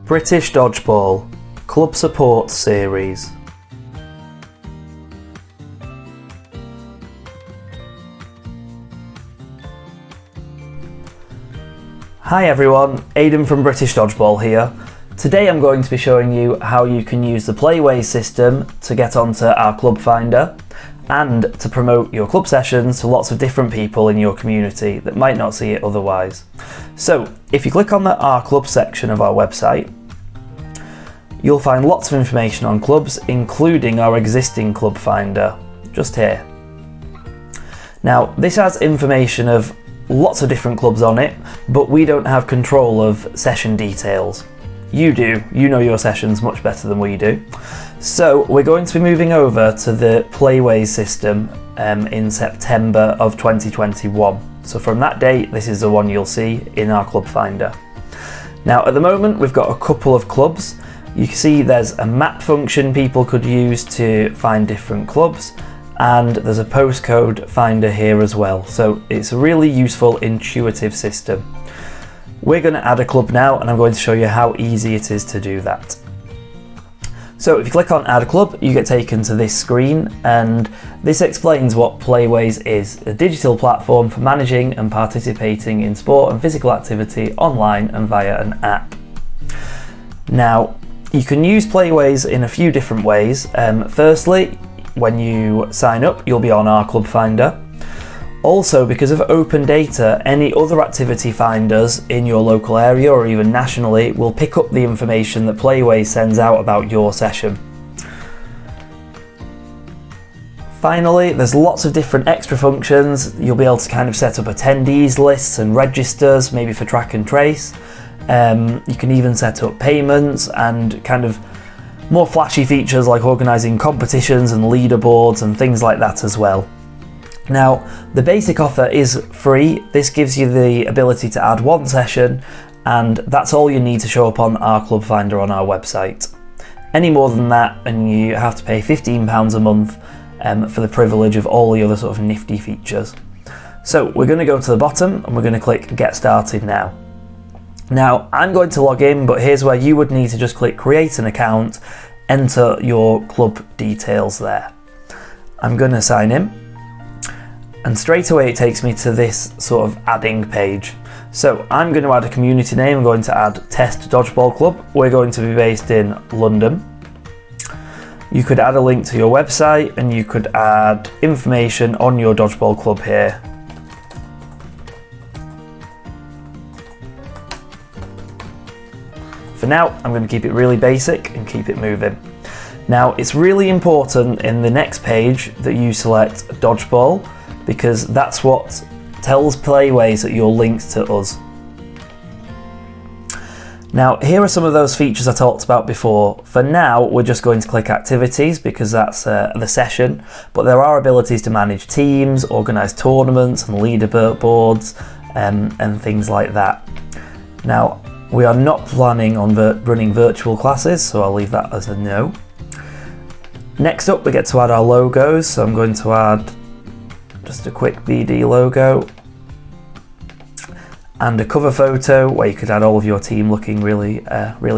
British Dodgeball Club Support Series. Hi everyone, Aidan from British Dodgeball here. Today I'm going to be showing you how you can use the Playwaze system to get onto our club finder and to promote your club sessions to lots of different people in your community that might not see it otherwise. So if you click on the Our Club section of our website, you'll find lots of information on clubs, including our existing club finder, just here. Now this has information of lots of different clubs on it, but we don't have control of session details. You do, you know your sessions much better than we do. So we're going to be moving over to the Playwaze system in September of 2021. So from that date, this is the one you'll see in our club finder. Now at the moment, we've got a couple of clubs. You can see there's a map function people could use to find different clubs, and there's a postcode finder here as well. So it's a really useful, intuitive system. We're going to add a club now, and I'm going to show you how easy it is to do that. So if you click on Add a Club, you get taken to this screen, and this explains what Playwaze is: a digital platform for managing and participating in sport and physical activity online and via an app. Now, you can use Playwaze in a few different ways. Firstly, when you sign up, you'll be on our club finder. Also, because of open data, any other activity finders in your local area or even nationally will pick up the information that Playwaze sends out about your session. Finally, there's lots of different extra functions. You'll be able to kind of set up attendees lists and registers, maybe for track and trace. You can even set up payments and kind of more flashy features like organising competitions and leaderboards and things like that as well. Now, the basic offer is free. This gives you the ability to add one session, and that's all you need to show up on our club finder on our website. Any more than that, and you have to pay £15 a month for the privilege of all the other sort of nifty features. So we're going to go to the bottom and we're going to click Get Started Now. Now, I'm going to log in, but here's where you would need to just click Create an account, enter your club details there. I'm going to sign in, and straight away it takes me to this sort of adding page. So I'm going to add a community name. I'm going to add Test Dodgeball Club. We're going to be based in London. You could add a link to your website, and you could add information on your dodgeball club here. For now, I'm going to keep it really basic and keep it moving. Now, it's really important in the next page that you select Dodgeball, because that's what tells Playwaze that you're linked to us. Now, here are some of those features I talked about before. For now, we're just going to click Activities because that's the session, but there are abilities to manage teams, organise tournaments and leaderboards and things like that. Now, we are not planning on running virtual classes, so I'll leave that as a no. Next up, we get to add our logos, so I'm going to add just a quick BD logo and a cover photo where you could add all of your team looking really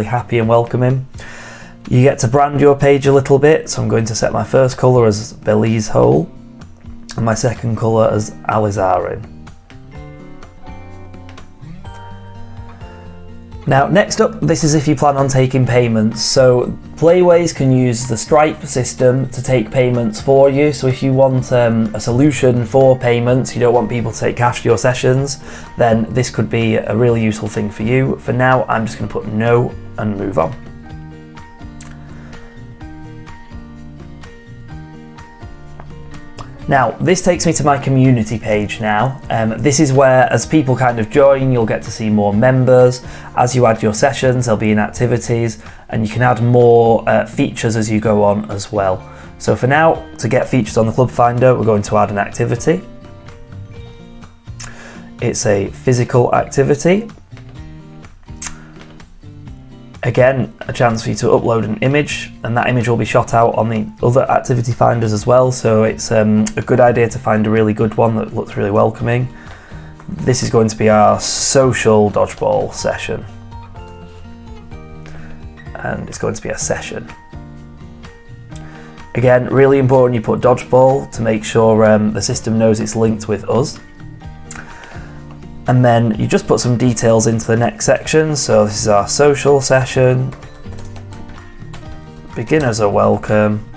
happy and welcoming. You get to brand your page a little bit, so I'm going to set my first colour as Belize Hole and my second colour as Alizarin. Now, next up, this is if you plan on taking payments. So Playwaze can use the Stripe system to take payments for you. So if you want a solution for payments, you don't want people to take cash to your sessions, then this could be a really useful thing for you. For now, I'm just going to put no and move on. Now, this takes me to my community page now. This is where, as people kind of join, you'll get to see more members. As you add your sessions, there'll be in activities, and you can add more features as you go on as well. So for now, to get features on the Club Finder, we're going to add an activity. It's a physical activity. Again, a chance for you to upload an image, and that image will be shot out on the other activity finders as well, so it's a good idea to find a really good one that looks really welcoming. This is going to be our social dodgeball session. and it's going to be a session. Again, really important you put Dodgeball to make sure the system knows it's linked with us. And then you just put some details into the next section. So this is our social session. Beginners are welcome.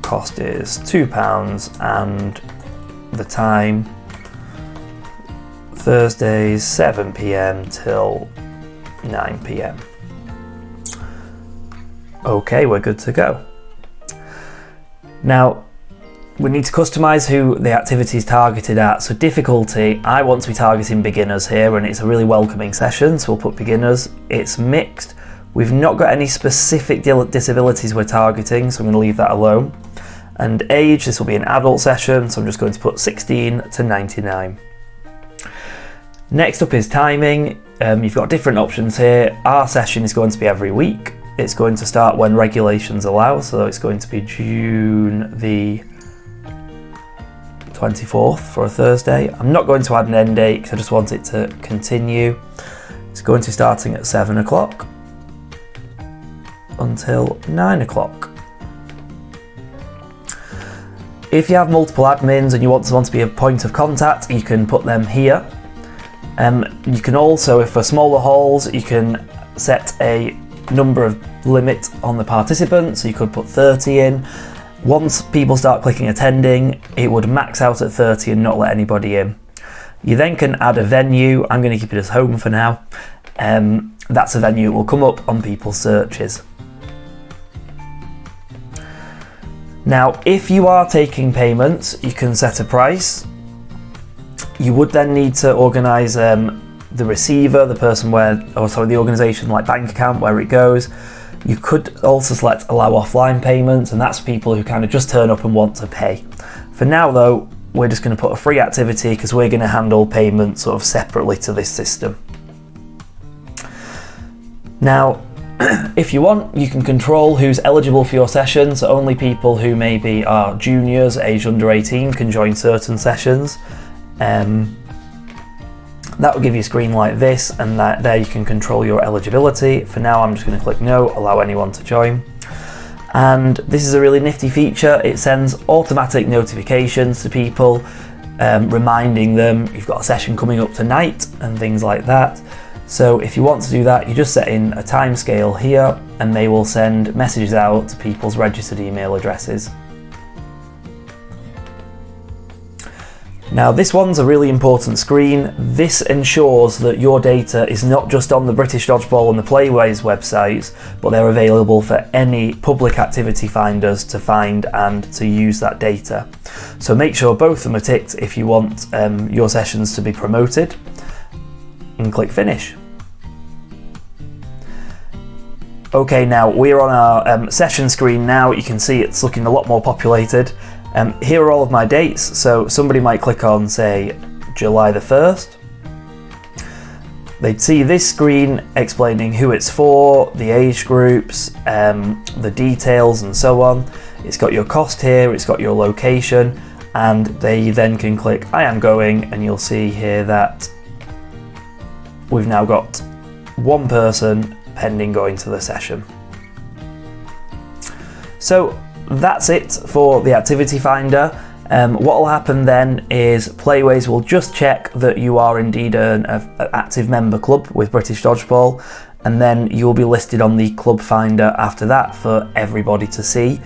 Cost is £2 and the time Thursdays 7 PM till 9 PM. Okay, we're good to go. Now, we need to customize who the activity is targeted at. So difficulty, I want to be targeting beginners here, and it's a really welcoming session, so we'll put beginners. It's mixed. We've not got any specific disabilities we're targeting, so I'm going to leave that alone. And age, this will be an adult session, so I'm just going to put 16 to 99. Next up is timing. You've got different options here. Our session is going to be every week. It's going to start when regulations allow, so it's going to be June the 24th for a Thursday. I'm not going to add an end date because I just want it to continue. It's going to be starting at 7 o'clock until 9 o'clock. If you have multiple admins and you want someone to be a point of contact, you can put them here. You can also, if for smaller halls, you can set a number of limit on the participants, so you could put 30 in. Once people start clicking attending, it would max out at 30 and not let anybody in. You then can add a venue. I'm going to keep it as home for now. That's a venue that will come up on people's searches. Now, if you are taking payments, you can set a price. You would then need to organise the receiver, the person the organisation, like bank account, where it goes. You could also select allow offline payments, and that's people who kind of just turn up and want to pay. For now though, we're just going to put a free activity because we're going to handle payments sort of separately to this system. Now, if you want, you can control who's eligible for your session, so only people who maybe are juniors, aged under 18, can join certain sessions. That will give you a screen like this, and there you can control your eligibility. For now, I'm just going to click no, allow anyone to join. And this is a really nifty feature. It sends automatic notifications to people, reminding them you've got a session coming up tonight and things like that. So if you want to do that, you just set in a time scale here, and they will send messages out to people's registered email addresses. Now, this one's a really important screen. This ensures that your data is not just on the British Dodgeball and the Playwaze websites, but they're available for any public activity finders to find and to use that data. So make sure both of them are ticked if you want your sessions to be promoted, and click finish. Okay, now we're on our session screen now. You can see it's looking a lot more populated. Here are all of my dates, so somebody might click on, say, July the 1st. They'd see this screen explaining who it's for, the age groups, the details and so on. It's got your cost here, it's got your location, and they then can click I am going, and you'll see here that we've now got one person pending going to the session. So that's it for the activity finder. What will happen then is Playwaze will just check that you are indeed an active member club with British Dodgeball, and then you'll be listed on the club finder after that for everybody to see.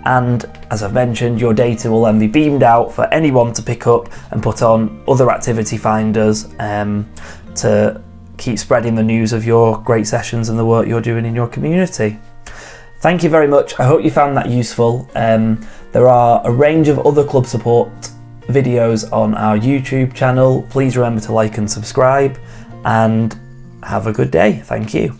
And as I've mentioned, your data will then be beamed out for anyone to pick up and put on other activity finders to keep spreading the news of your great sessions and the work you're doing in your community. Thank you very much. I hope you found that useful. There are a range of other club support videos on our YouTube channel. Please remember to like and subscribe, and have a good day. Thank you.